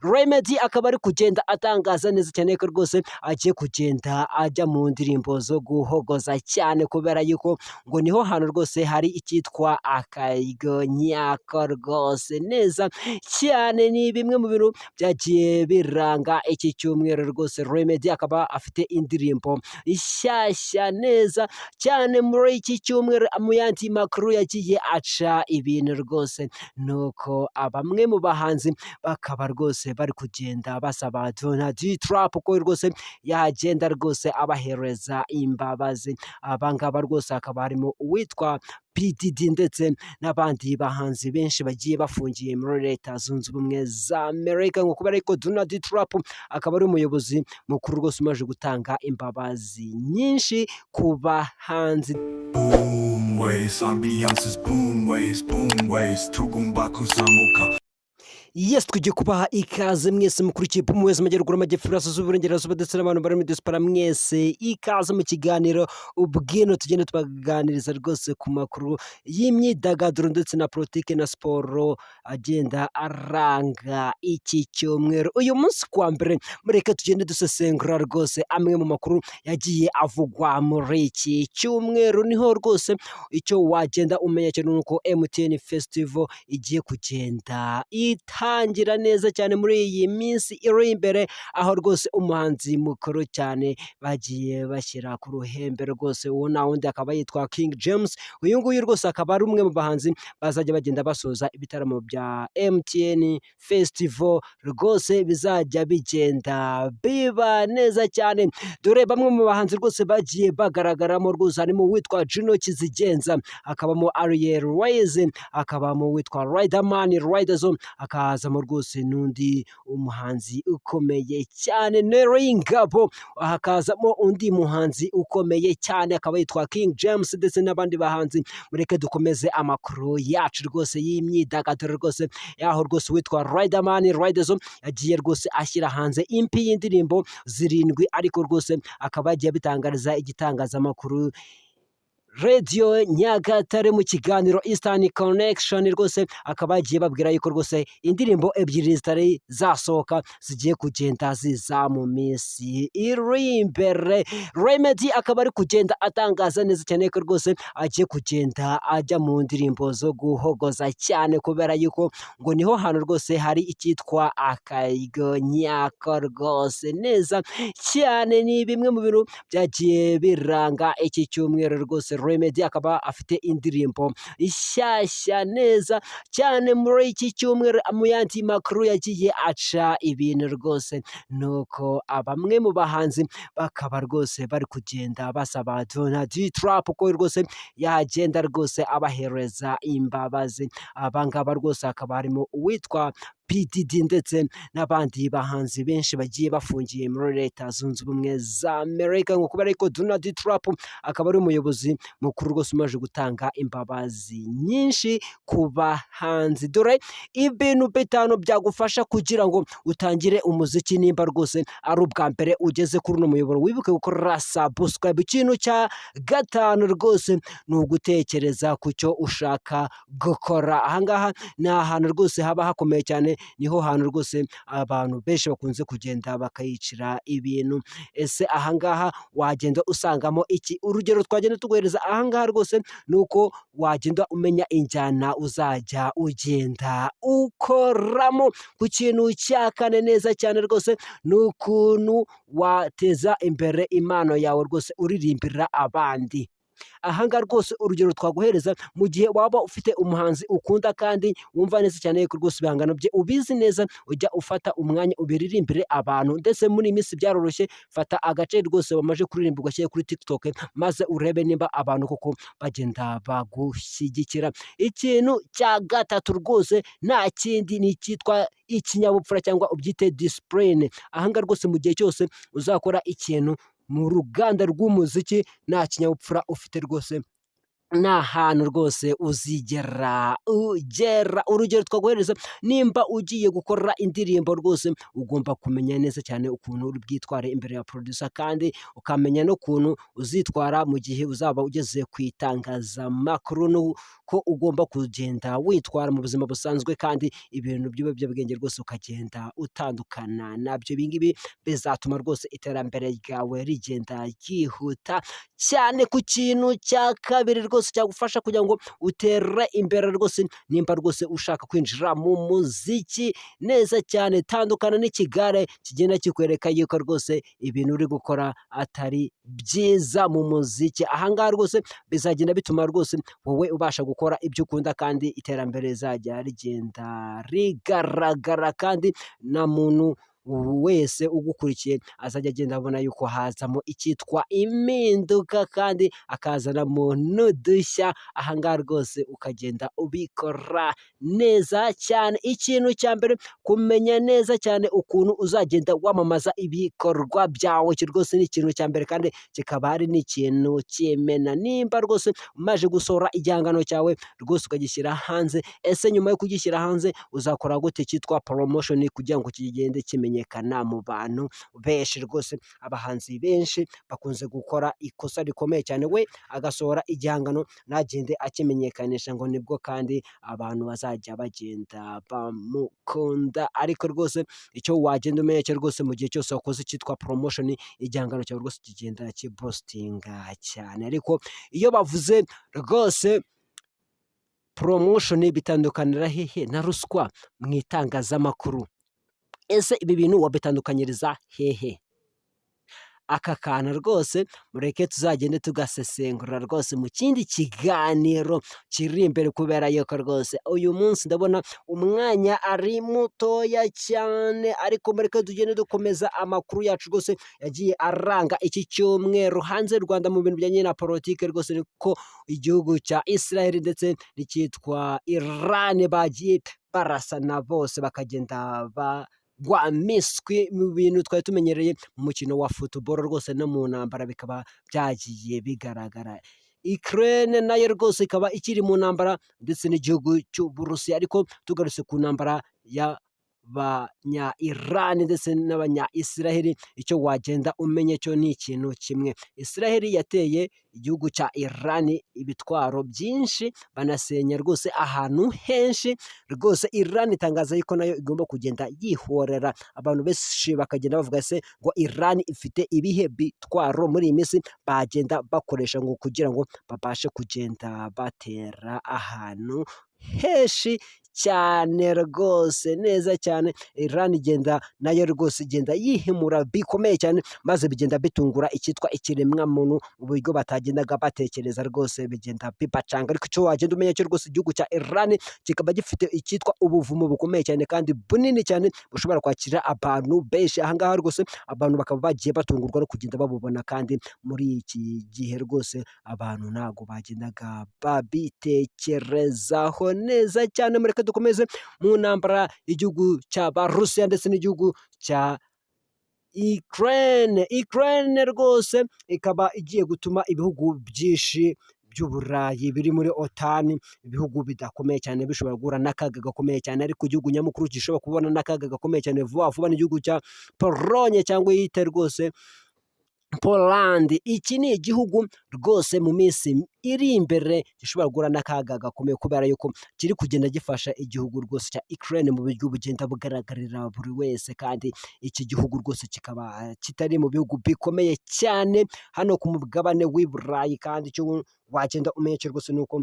Remedy akaba ari kugenda atangaza neza cyane ko rwose agiye kugenda ajya mu ndirimbo zo guhogoza cyane kubera yuko ngo niho hantu rwose hari icyitwa akayigonyako rwose neza cyane. Ni bimwe mu bintu byagiye biranga iki cyumweru rwose. Remedy akaba afite indirimbo ishyashya neza cyane muri iki cyumweru. Mu yandi makuru yagiye aca ibintu rwose nuko bamwe mu bahanzi bakaba rwose bari kugenda basaba Donald Trump ko rwose yagenda rwose abahereza imbabazi. Abangaba rwose hakaba harimo uwitwa PDD ndetse n'abandi bahanzi benshi bagiye bafungiye muri Leta Zunze Ubumwe za Amerika ngo kubera ko Donald Trump akaba ari umuyobozi mukuru rwose umaze gutanga imbabazi nyinshi ku bahanzi. Boom ways, ambiances boom ways, tugomba kuzamuka. Yes, tugiye kubaha ikaze mwese mukurikiye Boom Ways Amajyaruguru Amajyepfo Iburasirazuba Iburengerazuba ndetse n'abantu bari muri diaspora mwese ikaze mu kiganiro ubwino tugenda tubaganiriza rwose ku makuru y'imyidagaduro ndetse na politike na siporo agenda aranga iki cyumweru. Uyu munsi kwa mbere mureke tugende dusesengura rwose amwe mu makuru yagiye avugwa muri iki cyumweru. Niho rwose icyo wagenda umenya cyane nuko MTN Festival igiye kugenda itangira neza cyane muri iyi minsi iri imbere, aho rwose umuhanzi mukuru cyane bagiye bashyira ku ruhembe rwose. Uwo na wundi akaba yitwa King James. Uyu nguyu rwose akaba ari umwe mu bahanzi bazajya bagenda basoza ibitaramo bya MTN Festival rwose bizajya bigenda biba neza cyane. Dore bamwe mu bahanzi rwose bagiye bagaragaramo rwose harimo uwitwa Juno Kizigenza, hakabamo Ariel Ways, hakabamo uwitwa Riderman Riderzo, hakazamo rwose n'undi umuhanzi ukomeye cyane Neri Ngabo, hakazamo undi muhanzi ukomeye cyane akaba yitwa King James ndetse n'abandi bahanzi. Mureke dukomeze amakuru yacu rwose y'imyidagaduro rwose, yaho rwose witwa Riderman Riderzo yagiye rwose ashyira hanze impi y'indirimbo 7 ariko rwose akaba yagiye bitangariza igitangazamakuru Radio Nyagatare mu kiganiro Eastern Connection rwose akaba yagiye babwira yuko rwose indirimbo ebyiri zitari zasohoka zigiye kugenda ziza mu minsi iri imbere. Remedy akaba ari kugenda atangaza neza cyane ko rwose agiye kugenda ajya mu ndirimbo zo guhogoza cyane kubera yuko ngo niho hantu rwose hari icyitwa akayigonyako rwose neza cyane. Ni bimwe mu bintu byagiye biranga iki cyumweru rwose. Remedy akaba afite indirimbo ishyashya neza cyane muri iki cyumweru. Mu yandi makuru yagiye aca ibintu rwose nuko bamwe mu bahanzi bakaba rwose bari kugenda basaba Donald Trump ko rwose yagenda rwose abahereza imbabazi. Abangaba rwose hakaba harimo uwitwa PDD ndetse n'abandi bahanzi benshi bagiye bafungiye muri Leta Zunze Ubumwe za Amerika ngo kubera ko Donald Trump akaba ari umuyobozi mukuru rwose umaze gutanga imbabazi nyinshi ku bahanzi. Dore ibintu bitanu byagufasha kugira ngo utangire umuziki nimba rwose ari ubwa mbere ugeze kuri uno muyoboro. Wibuke gukora subscribe. Ikintu cya gatanu rwose ni ugutekereza ku cyo ushaka gukora. Ahangaha ni ahantu rwose haba hakomeye cyane, niho hantu rwose abantu benshi bakunze kugenda bakayicira ibintu. Ese ahangaha wagenda usangamo iki? Urugero twagenda tuguhereza ahangaha rwose nuko wagenda umenya injyana uzajya ugenda ukoramo. Ku kintu cya kane neza cyane rwose ni ukuntu wateza imbere impano yawe rwose uririmbira abandi. Ahangaha rwose urugero twaguhereza mu gihe waba ufite umuhanzi ukunda kandi wumva neza cyane ko rwose ibihangano bye ubizi neza, ujya ufata umwanya ubiririmbire abantu. Ndetse muri iyi minsi byaroroshye, fata agace rwose wamaze kuririmba ugashyira kuri TikTok maze urebe nimba abantu koko bagenda bagushyigikira. Ikintu cya gatatu rwose nta kindi ni icyitwa ikinyabupfura cyangwa ubyite discipline. Ahangaha rwose mu gihe cyose uzakora ikintu mu ruganda rw'umuziki nta kinyabupfura ufite rwose ni ahantu rwose uzigera ugera. Urugero twaguhereza, nimba ugiye gukora indirimbo rwose ugomba kumenya neza cyane ukuntu uri bwitware imbere ya producer, kandi ukamenya n'ukuntu uzitwara mu gihe uzaba ugeze ku itangazamakuru, n'uko ugomba kugenda witwara mu buzima busanzwe, kandi ibintu by'ibiyobyabwenge rwose ukagenda utandukana nabyo. Ibi ngibi bizatuma rwose iterambere ryawe rigenda ryihuta cyane. Ku kintu cya kabiri rwose cyagufasha kugira ngo utere imbere rwose, nimba rwose ushaka kwinjira mu muziki neza cyane, tandukana n'ikigare kigenda kikwereka yuko rwose ibintu uri gukora atari byiza mu muziki. Aha ngaha rwose bizagenda bituma rwose wowe ubasha gukora ibyo ukunda, kandi iterambere rizajya rigenda rigaragara, kandi na muntu wese ugukurikiye azajya agenda abona yuko hazamo icyitwa impinduka, kandi akazanamo n'udushya. Aha ngaha rwose ukagenda ubikora neza cyane. Ikintu cya mbere, kumenya neza cyane ukuntu uzagenda wamamaza ibikorwa byawe. Iki rwose ni ikintu cya mbere, kandi kikaba ari n'ikintu cy'imena. Nimba rwose umaze gusohora igihangano cyawe rwose ukagishyira hanze, ese nyuma yo kugishyira hanze uzakora gute cyitwa promotion kugira ngo kigende kimenyekana mu bantu benshi? Rwose abahanzi benshi bakunze gukora ikosa rikomeye cyane, we agasohora igihangano ntagende akimenyekanisha, ngo nibwo kandi abantu bazajya bagenda bamukunda. Ariko rwose icyo wagenda umenya cyo rwose, mu gihe cyose wakoze icyitwa promotion, igihangano cyawe rwose kigenda kibostinga cyane. Ariko iyo bavuze rwose promotion, bitandukanira hehe na ruswa mu itangazamakuru? Ese ibi bintu wabitandukanyiriza hehe? Aka kantu rwose mureke tuzagende tugasesengura rwose mu kindi kiganiro kiri imbere, kubera yuko rwose uyu munsi ndabona umwanya ari mutoya cyane. Ariko mureke tugende dukomeza amakuru yacu rwose yagiye aranga iki cyumweru hanze y'u Rwanda mu bintu bijyanye na politike. Rwose niko igihugu cya Israel ndetse n'icyitwa Iran bagiye barasana, bose bakagenda miswi mu bintu twari tumenyereye mu mukino wa football rwose, no mu ntambara bikaba byagiye bigaragara. Ukraine nayo rwose ikaba ikiri mu ntambara ndetse n'igihugu cy'Uburusiya. Ariko tugarutse ku ntambara y'abanya-Iran ndetse n'abanya-Israel, icyo wagenda umenya cyo ni ikintu kimwe. Israel yateye igihugu cya Iran ibitwaro byinshi, banasenya rwose ahantu henshi. Rwose Iran itangaza yuko nayo igomba kugenda yihorera. Abantu benshi bakagenda bavuga se ngo Iran ifite ibihe bitwaro muri iyi minsi bagenda bakoresha ngo kugira ngo babashe kugenda batera ahantu henshi cyane rwose neza cyane. Iran igenda nayo rwose igenda yihimura bikomeye cyane, maze bigenda bitungura icyitwa ikiremwa muntu mu buryo batagendaga batekereza, rwose bigenda bibacanga. Ariko icyo wagenda umenya cyo rwose, igihugu cya Iran kikaba gifite icyitwa ubuvumo bukomeye cyane kandi bunini cyane, bushobora kwakira abantu benshi. Aha ngaha rwose abantu bakaba bagiye batungurwa no kugenda babubona, kandi muri iki gihe rwose abantu ntago bagendaga babitekerezaho neza cyane. Mureke dukomeze mu ntambara y'igihugu cy'Abarusiya ndetse n'igihugu cya Ukraine. Ukraine rwose ikaba igiye gutuma ibihugu byinshi by'Uburayi biri muri OTAN, ibihugu bidakomeye cyane, bishobora guhura n'akaga gakomeye cyane. Ariko igihugu nyamukuru gishobora kubona n'akaga gakomeye cyane vuba vuba n'igihugu cya Pologne, cyangwa yite rwose Poland. Iki ni igihugu rwose mu minsi iri imbere gishobora guhura n'akaga gakomeye, kubera yuko kiri kugenda gifasha igihugu rwose cya Ukraine mu buryo bugenda bugaragarira buri wese, kandi iki gihugu rwose kikaba kitari mu bihugu bikomeye cyane hano ku mugabane w'i Burayi. Kandi icyo wagenda umenya rwose nuko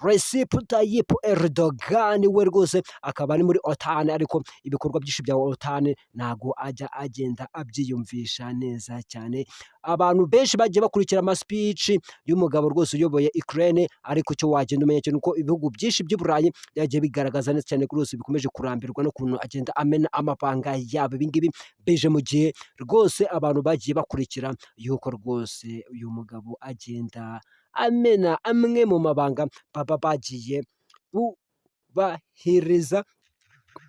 Recep Tayyip Erdogan we rwose akaba ari muri OTAN, ariko ibikorwa byinshi bya OTAN ntago ajya agenda abyiyumvisha neza cyane. Abantu benshi bagiye bakurikira speech y'umugabo rwose uyoboye Ukraine, ariko icyo wagenda umenya cyo nuko ibihugu byinshi by'i Burayi byagiye bigaragaza neza cyane rwose bikomeje kurambirwa no kuntu agenda amena amabanga yabo. Ibi ngibi beje mu gihe rwose abantu bagiye bakurikira yuko rwose uyu mugabo agenda amena amwe mu mabanga baba bagiye bubahiriza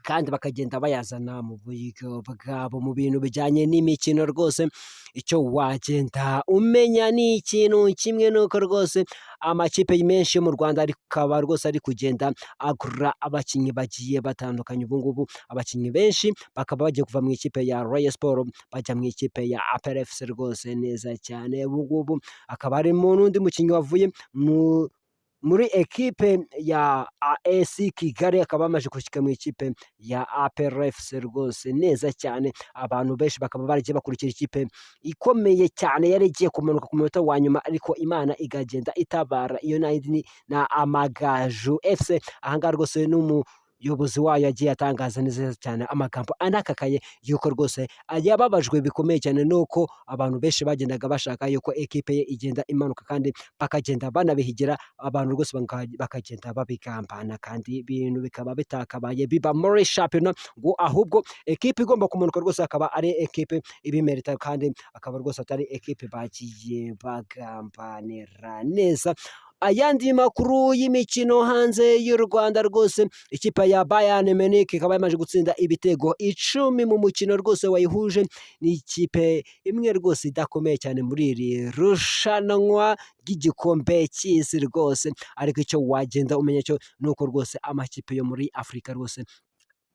kandi bakagenda bayazana mu buryo bwabo mu bintu bijyanye n'imikino rwose. Icyo wagenda umenya ni ikintu kimwe, nuko rwose amakipe menshi yo mu Rwanda akaba rwose ari kugenda agura abakinnyi bagiye batandukanye. Ubu ngubu abakinnyi benshi bakaba bagiye kuva mu ikipe ya Rayon Sports bajya mu ikipe ya APR FC rwose neza cyane. Ubu ngubu hakaba harimo n'undi mukinnyi wavuye muri ekipe ya AS Kigali, akaba bamaze gushyika mu ikipe ya APR FC rwose neza cyane. Abantu benshi bakaba baragiye bakurikira ikipe ikomeye cyane yari igiye kumanuka ku munota wa nyuma, ariko Imana igagenda itabara. Iyo ni na Amagaju FC. Aha ngaha rwose umuyobozi wayo yagiye atangaza neza cyane amagambo anakakaye yuko rwose yababajwe bikomeye cyane nuko abantu benshi bagendaga bashaka yuko ekipe ye igenda imanuka, kandi bakagenda banabihigira abantu rwose bakagenda babigambana, kandi ibintu bikaba bitakabaye biba muri shampiyona, ngo ahubwo ekipe igomba kumanuka rwose akaba ari ekipe ibimerita, kandi akaba rwose atari ekipe bagiye bagambanira neza. Ayandi makuru y'imikino hanze y'u Rwanda rwose, ikipe ya Bayern Munich ikaba yamaze gutsinda ibitego 10 mu mukino rwose wayihuje n'ikipe imwe rwose idakomeye cyane muri iri rushanwa ry'igikombe cy'isi rwose. Ariko icyo wagenda umenya cyo nuko rwose amakipe yo muri Afurika rwose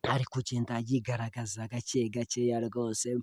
ari kugenda yigaragaza gake gakeya rwose.